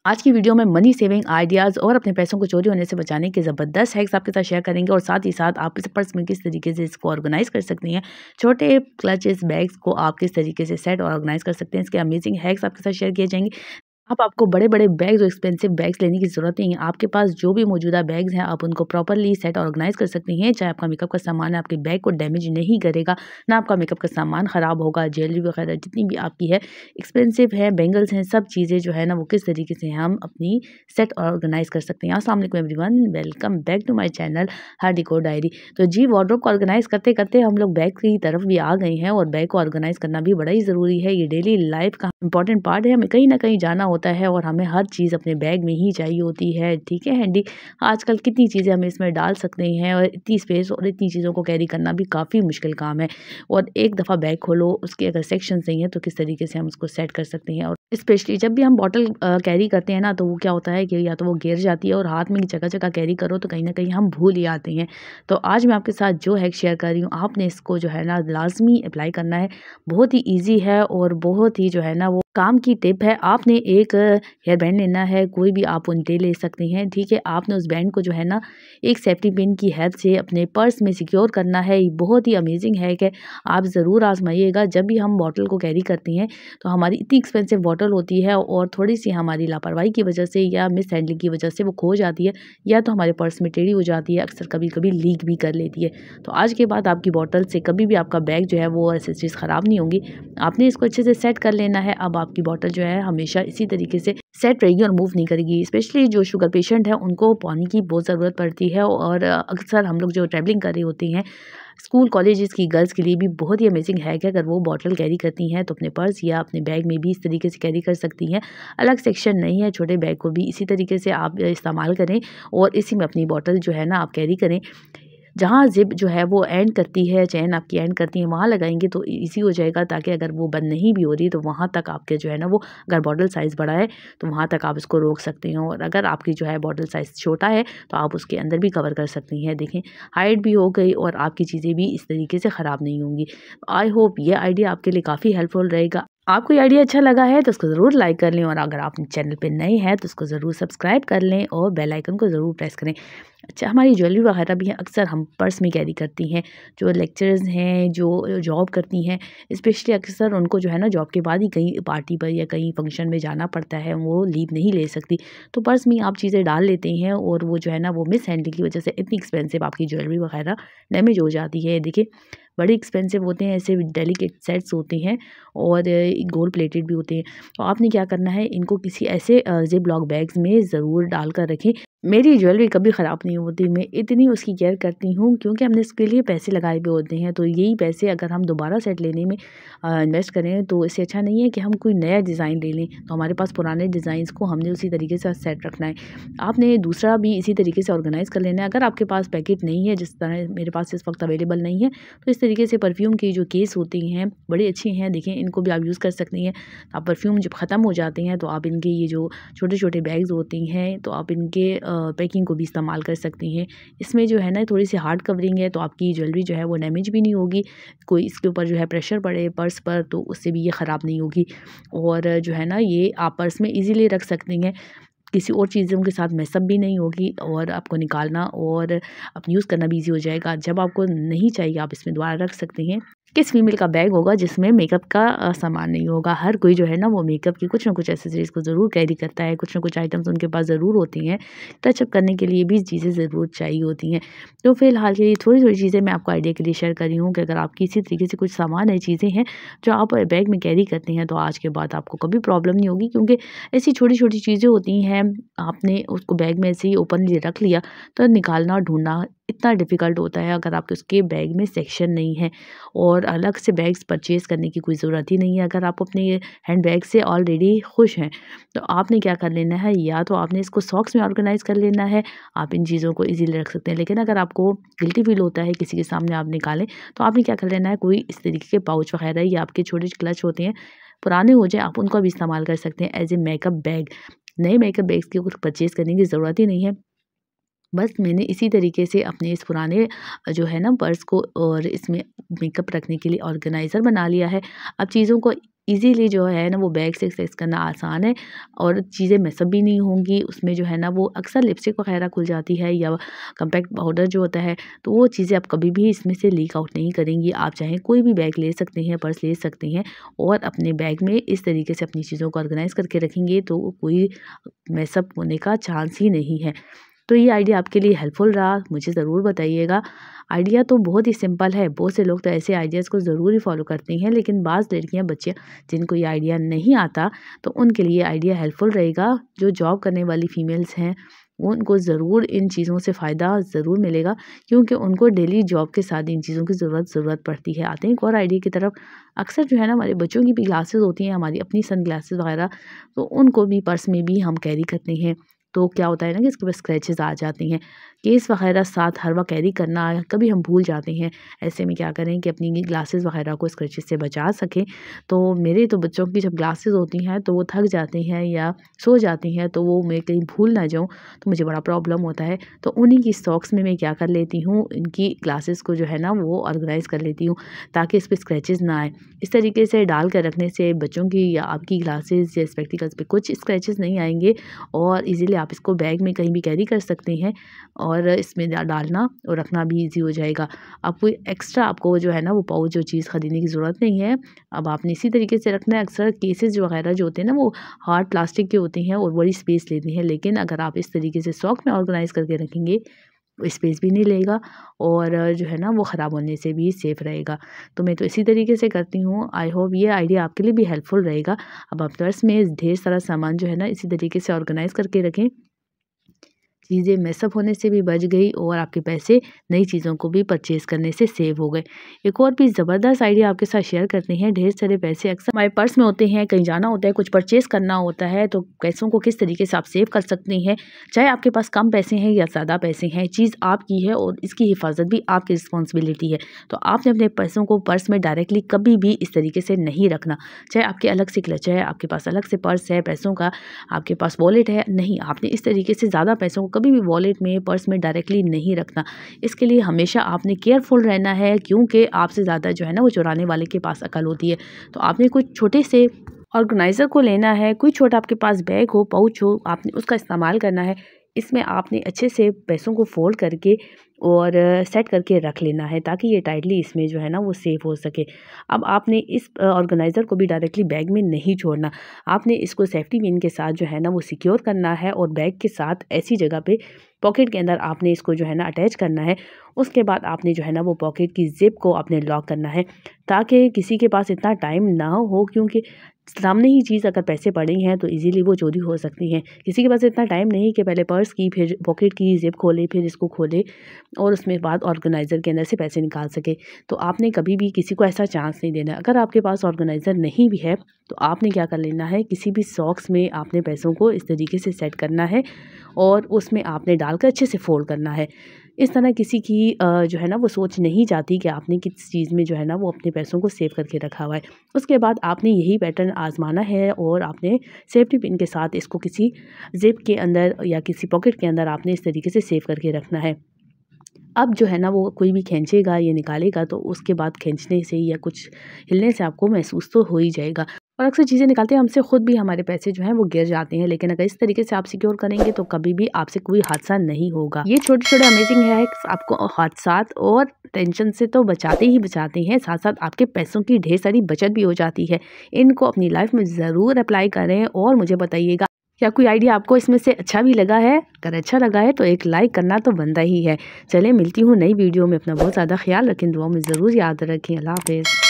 आज की वीडियो में मनी सेविंग आइडियाज़ और अपने पैसों को चोरी होने से बचाने के ज़बरदस्त हैक्स आपके साथ शेयर करेंगे और साथ ही साथ आप इस पर्स में किस तरीके से इसको ऑर्गेनाइज कर सकती हैं। छोटे क्लचेस बैग्स को आप किस तरीके से सेट और ऑर्गेनाइज कर सकते हैं, इसके अमेजिंग हैक्स आपके साथ शेयर किए जाएंगे। अब आपको बड़े-बड़े बैग्स और एक्सपेंसिव बैग्स लेने की ज़रूरत नहीं है। आपके पास जो भी मौजूदा बैग्स हैं, आप उनको प्रॉपर्ली सेट ऑर्गेनाइज़ कर सकती हैं। चाहे आपका मेकअप का सामान है, आपके बैग को डैमेज नहीं करेगा, ना आपका मेकअप का सामान ख़राब होगा। ज्वेलरी वगैरह जितनी भी आपकी है, एक्सपेंसिव है, बैंगल्स हैं, सब चीज़ें जो है ना, वो किस तरीके से हम अपनी सेट ऑर्गेनाइज़ कर सकते हैं। अस्सलाम वालेकुम everyone, welcome back to my channel her decor diary. तो जी, वार्डरोब को ऑर्गेनाइज़ करते-करते हम लोग बैग की तरफ भी आ गए हैं और बैग को ऑर्गेनाइज़ करना भी बड़ा ही ज़रूरी है। ये डेली लाइफ़ का इंपॉर्टेंट पार्ट है। हमें कहीं न कहीं जाना होता है और हमें हर चीज़ अपने बैग में ही चाहिए होती है, ठीक है हैंडी। आजकल कितनी चीज़ें हम इसमें डाल सकते हैं और इतनी स्पेस और इतनी चीज़ों को कैरी करना भी काफ़ी मुश्किल काम है। और एक दफ़ा बैग खोलो, उसके अगर सेक्शन नहीं है तो किस तरीके से हम उसको सेट कर सकते हैं। और स्पेशली जब भी हम बॉटल कैरी करते हैं ना, तो वो क्या होता है कि या तो वो गिर जाती है और हाथ में जगह-जगह कैरी करो तो कहीं न कहीं हम भूल ही आते हैं। तो आज मैं आपके साथ जो हैक शेयर कर रही हूँ, आपने इसको जो है ना लाज़मी अप्लाई करना है। बहुत ही ईज़ी है और बहुत ही जो है ना वो काम की टिप है। आपने एक हेयर बैंड लेना है, कोई भी आप उनटे ले सकते हैं, ठीक है। आपने उस बैंड को जो है ना एक सेफ्टी पिन की हेल्प से अपने पर्स में सिक्योर करना है। ये बहुत ही अमेजिंग हैक है, आप ज़रूर आजमाइएगा। जब भी हम बॉटल को कैरी करते हैं तो हमारी इतनी एक्सपेंसिव बॉटल होती है और थोड़ी सी हमारी लापरवाही की वजह से या मिस हैंडलिंग की वजह से वो खो जाती है या तो हमारे पर्स में टेढ़ी हो जाती है, अक्सर कभी-कभी लीक भी कर लेती है। तो आज के बाद आपकी बॉटल से कभी भी आपका बैग जो है वो एक्सेसरीज ख़राब नहीं होंगी। आपने इसको अच्छे से सेट कर लेना है। अब आपकी बॉटल जो है हमेशा इसी तरीके से सेट रहेगी और मूव नहीं करेगी। स्पेशली जो शुगर पेशेंट है उनको पानी की बहुत ज़रूरत पड़ती है और अक्सर हम लोग जो ट्रैवलिंग कर रहे होते हैं, स्कूल कॉलेजेस की गर्ल्स के लिए भी बहुत ही अमेजिंग है कि अगर वो बॉटल कैरी करती हैं तो अपने पर्स या अपने बैग में भी इस तरीके से कैरी कर सकती हैं। अलग सेक्शन नहीं है, छोटे बैग को भी इसी तरीके से आप इस्तेमाल करें और इसी में अपनी बॉटल जो है ना आप कैरी करें। जहाँ ज़िप जो है वो एंड करती है, चेन आपकी एंड करती है, वहाँ लगाएँगे तो ईज़ी हो जाएगा, ताकि अगर वो बंद नहीं भी हो रही तो वहाँ तक आपके जो है ना वो, अगर बॉटल साइज़ बड़ा है तो वहाँ तक आप इसको रोक सकते हो और अगर आपकी जो है बॉटल साइज़ छोटा है तो आप उसके अंदर भी कवर कर सकती हैं। देखें, हाइड भी हो गई और आपकी चीज़ें भी इस तरीके से ख़राब नहीं होंगी। आई होप ये आइडिया आपके लिए काफ़ी हेल्पफुल रहेगा। आपको ये आइडिया अच्छा लगा है तो उसको ज़रूर लाइक कर लें और अगर आप चैनल पे नए हैं तो उसको ज़रूर सब्सक्राइब कर लें और बेल आइकन को ज़रूर प्रेस करें। अच्छा, हमारी ज्वेलरी वगैरह भी है, अक्सर हम पर्स में कैरी करती हैं। जो लेक्चरर्स हैं, जो जॉब करती हैं, स्पेशली अक्सर उनको जो है ना जॉब के बाद ही कहीं पार्टी पर या कहीं फंक्शन में जाना पड़ता है, वो लीव नहीं ले सकती। तो पर्स में आप चीज़ें डाल लेते हैं और वो जो है ना वो मिस हैंडलिंग की वजह से इतनी एक्सपेंसिव आपकी ज्वेलरी वगैरह डैमेज हो जाती है। देखिए, बड़े एक्सपेंसिव होते हैं, ऐसे डेलिकेट सेट्स होते हैं और गोल्ड प्लेटेड भी होते हैं। तो आपने क्या करना है, इनको किसी ऐसे ज़िप लॉक बैग्स में ज़रूर डाल कर रखें। मेरी ज्वेलरी कभी ख़राब नहीं होती, मैं इतनी उसकी केयर करती हूँ क्योंकि हमने इसके लिए पैसे लगाए हुए होते हैं। तो यही पैसे अगर हम दोबारा सेट लेने में इन्वेस्ट करें तो इससे अच्छा नहीं है कि हम कोई नया डिज़ाइन ले लें। तो हमारे पास पुराने डिज़ाइंस को हमने उसी तरीके से सेट रखना है। आपने दूसरा भी इसी तरीके से ऑर्गेनाइज़ कर लेना है। अगर आपके पास पैकेट नहीं है, जिस तरह मेरे पास इस वक्त अवेलेबल नहीं है, तो इस तरीके से परफ्यूम की जो केस होती हैं बड़ी अच्छी हैं, देखें इनको भी आप यूज़ कर सकती हैं। आप परफ्यूम जब ख़त्म हो जाते हैं तो आप इनके ये जो छोटे-छोटे बैग्स होती हैं तो आप इनके पैकिंग को भी इस्तेमाल कर सकती हैं। इसमें जो है ना थोड़ी सी हार्ड कवरिंग है तो आपकी ज्वेलरी जो है वो डैमेज भी नहीं होगी। कोई इसके ऊपर जो है प्रेशर पड़े पर्स पर तो उससे भी ये ख़राब नहीं होगी और जो है ना ये आप पर्स में ईज़िली रख सकती हैं। किसी और चीज़ों के साथ मिक्सअप भी नहीं होगी और आपको निकालना और आप यूज़ करना भी ईज़ी हो जाएगा। जब आपको नहीं चाहिए आप इसमें दोबारा रख सकती हैं। किस फीमेल का बैग होगा जिसमें मेकअप का सामान नहीं होगा? हर कोई जो है ना वो मेकअप की कुछ ना कुछ एक्सेसरीज़ को ज़रूर कैरी करता है, कुछ ना कुछ आइटम्स उनके पास ज़रूर होती हैं। टचअप करने के लिए भी चीज़ें ज़रूर चाहिए होती हैं। तो फ़िलहाल के लिए थोड़ी-थोड़ी चीज़ें मैं आपको आइडिया के लिए शेयर कर रही हूँ कि अगर आपकी इसी तरीके से कुछ सामान है, चीज़ें हैं जो आप बैग में कैरी करते हैं तो आज के बाद आपको कभी प्रॉब्लम नहीं होगी, क्योंकि ऐसी छोटी-छोटी चीज़ें होती हैं, आपने उसको बैग में ऐसे ही ओपनली रख लिया तो निकालना ढूँढना इतना डिफ़िकल्ट होता है अगर आपके उसके बैग में सेक्शन नहीं है और अलग से बैग्स परचेज़ करने की कोई ज़रूरत ही नहीं है। अगर आप अपने हैंड बैग से ऑलरेडी खुश हैं, तो आपने क्या कर लेना है, या तो आपने इसको सॉक्स में ऑर्गेनाइज़ कर लेना है, आप इन चीज़ों को ईज़िली रख सकते हैं। लेकिन अगर आपको गिल्टी फ़ील होता है किसी के सामने आप निकालें, तो आपने क्या कर लेना है, कोई इस तरीके के पाउच वगैरह या आपके छोटे क्लच होते हैं, पुराने हो जाए आप उनको भी इस्तेमाल कर सकते हैं एज़ ए मेकअप बैग। नए मेकअप बैग्स की कुछ परचेज़ करने की ज़रूरत ही नहीं है। बस मैंने इसी तरीके से अपने इस पुराने जो है ना पर्स को और इसमें मेकअप रखने के लिए ऑर्गेनाइज़र बना लिया है। अब चीज़ों को इजीली जो है ना वो बैग से एक्सेस करना आसान है और चीज़ें मैसअप भी नहीं होंगी। उसमें जो है ना वो अक्सर लिपस्टिक वगैरह खुल जाती है या कॉम्पैक्ट पाउडर जो होता है, तो वो चीज़ें आप कभी भी इसमें से लीक आउट नहीं करेंगी। आप चाहें कोई भी बैग ले सकते हैं, पर्स ले सकते हैं और अपने बैग में इस तरीके से अपनी चीज़ों को ऑर्गेनाइज़ करके रखेंगे तो कोई मैसअप होने का चांस ही नहीं है। तो ये आइडिया आपके लिए हेल्पफुल रहा, मुझे ज़रूर बताइएगा। आइडिया तो बहुत ही सिंपल है, बहुत से लोग तो ऐसे आइडियाज़ को ज़रूर ही फॉलो करते हैं, लेकिन बाज़ लड़कियां, बच्चे जिनको ये आइडिया नहीं आता, तो उनके लिए आइडिया हेल्पफुल रहेगा। जो जॉब करने वाली फ़ीमेल्स हैं, उनको ज़रूर इन चीज़ों से फ़ायदा ज़रूर मिलेगा, क्योंकि उनको डेली जॉब के साथ इन चीज़ों की ज़रूरत पड़ती है। आते हैं एक और आइडिया की तरफ। अक्सर जो है ना हमारे बच्चों की भी ग्लासेस होती हैं, हमारी अपनी सन ग्लासेस वगैरह, तो उनको भी पर्स में भी हम कैरी करते हैं। तो क्या होता है ना कि इसके ऊपर स्क्रैचेस आ जाते हैं। केस वगैरह साथ हर वक्त कैरी करना कभी हम भूल जाते हैं। ऐसे में क्या करें कि अपनी ग्लासेस वगैरह को स्क्रैचेस से बचा सकें। तो मेरे तो बच्चों की जब ग्लासेस होती हैं तो वो थक जाते हैं या सो जाती हैं, तो वो मैं कहीं भूल ना जाऊँ तो मुझे बड़ा प्रॉब्लम होता है। तो उन्हीं की सॉक्स में मैं क्या कर लेती हूँ, इनकी ग्लासेस को जो है ना वो ऑर्गेनाइज़ कर लेती हूँ ताकि इस पे स्क्रैचेस ना आए। इस तरीके से डाल कर रखने से बच्चों की या आपकी ग्लासेस या स्पेक्टिकल्स पे कुछ स्क्रैचेस नहीं आएंगे और इजीली आप इसको बैग में कहीं भी कैरी कर सकते हैं और इसमें डालना और रखना भी ईजी हो जाएगा। अब कोई एक्स्ट्रा आपको जो है ना वो पाउच जो चीज़ ख़रीदने की ज़रूरत नहीं है। अब आपने इसी तरीके से रखना है। अक्सर केसेस वगैरह जो होते हैं ना वो हार्ड प्लास्टिक के होते हैं और बड़ी स्पेस लेते हैं, लेकिन अगर आप इस तरीके से सॉक में ऑर्गेनाइज़ करके रखेंगे, स्पेस भी नहीं लेगा और जो है ना वो ख़राब होने से भी सेफ़ रहेगा। तो मैं तो इसी तरीके से करती हूँ। आई होप ये आइडिया आपके लिए भी हेल्पफुल रहेगा। अब आप पर्स में ढेर सारा सामान जो है ना इसी तरीके से ऑर्गेनाइज़ करके रखें। चीज़ें मैसअप होने से भी बच गई और आपके पैसे नई चीज़ों को भी परचेज़ करने से सेव हो गए। एक और भी ज़बरदस्त आइडिया आपके साथ शेयर करते हैं। ढेर सारे पैसे अक्सर हमारे पर्स में होते हैं, कहीं जाना होता है, कुछ परचेज़ करना होता है, तो पैसों को किस तरीके से आप सेव कर सकते हैं। चाहे आपके पास कम पैसे हैं या ज़्यादा पैसे हैं, चीज़ आपकी है और इसकी हिफाजत भी आपकी रिस्पॉन्सिबिलिटी है। तो आपने अपने पैसों को पर्स में डायरेक्टली कभी भी इस तरीके से नहीं रखना। चाहे आपके अलग से क्लच है, आपके पास अलग से पर्स है पैसों का, आपके पास वॉलेट है, नहीं, आपने इस तरीके से ज़्यादा पैसों को कभी भी वॉलेट में, पर्स में डायरेक्टली नहीं रखना। इसके लिए हमेशा आपने केयरफुल रहना है, क्योंकि आपसे ज़्यादा जो है ना वो चुराने वाले के पास अकल होती है। तो आपने कुछ छोटे से ऑर्गेनाइज़र को लेना है, कोई छोटा आपके पास बैग हो, पाउच हो, आपने उसका इस्तेमाल करना है। इसमें आपने अच्छे से पैसों को फोल्ड करके और सेट करके रख लेना है ताकि ये टाइटली इसमें जो है ना वो सेफ हो सके। अब आपने इस ऑर्गेनाइज़र को भी डायरेक्टली बैग में नहीं छोड़ना। आपने इसको सेफ्टी पिन के साथ जो है ना वो सिक्योर करना है और बैग के साथ ऐसी जगह पे पॉकेट के अंदर आपने इसको जो है ना अटैच करना है। उसके बाद आपने जो है ना वो पॉकेट की ज़िप को आपने लॉक करना है ताकि किसी के पास इतना टाइम ना हो, क्योंकि सामने ही चीज़ अगर पैसे पड़े हैं तो इजीली वो चोरी हो सकती हैं। किसी के पास इतना टाइम नहीं कि पहले पर्स की, फिर पॉकेट की ज़िप खोले, फिर इसको खोले और उसमें बाद ऑर्गेनाइज़र के अंदर से पैसे निकाल सके। तो आपने कभी भी किसी को ऐसा चांस नहीं देना। अगर आपके पास ऑर्गेनाइज़र नहीं भी है तो आपने क्या कर लेना है, किसी भी सॉक्स में आपने पैसों को इस तरीके से सेट करना है और उसमें आपने डालकर अच्छे से फोल्ड करना है। इस तरह किसी की जो है ना वो सोच नहीं जाती कि आपने किस चीज़ में जो है ना वो अपने पैसों को सेव करके रखा हुआ है। उसके बाद आपने यही पैटर्न आज़माना है और आपने सेफ्टी पिन के साथ इसको किसी ज़िप के अंदर या किसी पॉकेट के अंदर आपने इस तरीके से सेव करके रखना है। अब जो है ना वो कोई भी खींचेगा या निकालेगा तो उसके बाद खींचने से या कुछ हिलने से आपको महसूस तो हो ही जाएगा। और अक्सर चीज़ें निकालते हैं हमसे खुद भी हमारे पैसे जो हैं वो गिर जाते हैं, लेकिन अगर इस तरीके से आप सिक्योर करेंगे तो कभी भी आपसे कोई हादसा नहीं होगा। ये छोटे-छोटे अमेजिंग हैक्स आपको हादसात और टेंशन से तो बचाते ही बचाते हैं, साथ-साथ आपके पैसों की ढेर सारी बचत भी हो जाती है। इनको अपनी लाइफ में ज़रूर अप्लाई करें और मुझे बताइएगा क्या कोई आइडिया आपको इसमें से अच्छा भी लगा है। अगर अच्छा लगा है तो एक लाइक करना तो बनता ही है। चलिए मिलती हूँ नई वीडियो में। अपना बहुत ज़्यादा ख्याल रखें, दुआ में ज़रूर याद रखें। अल्लाह हाफ़िज़।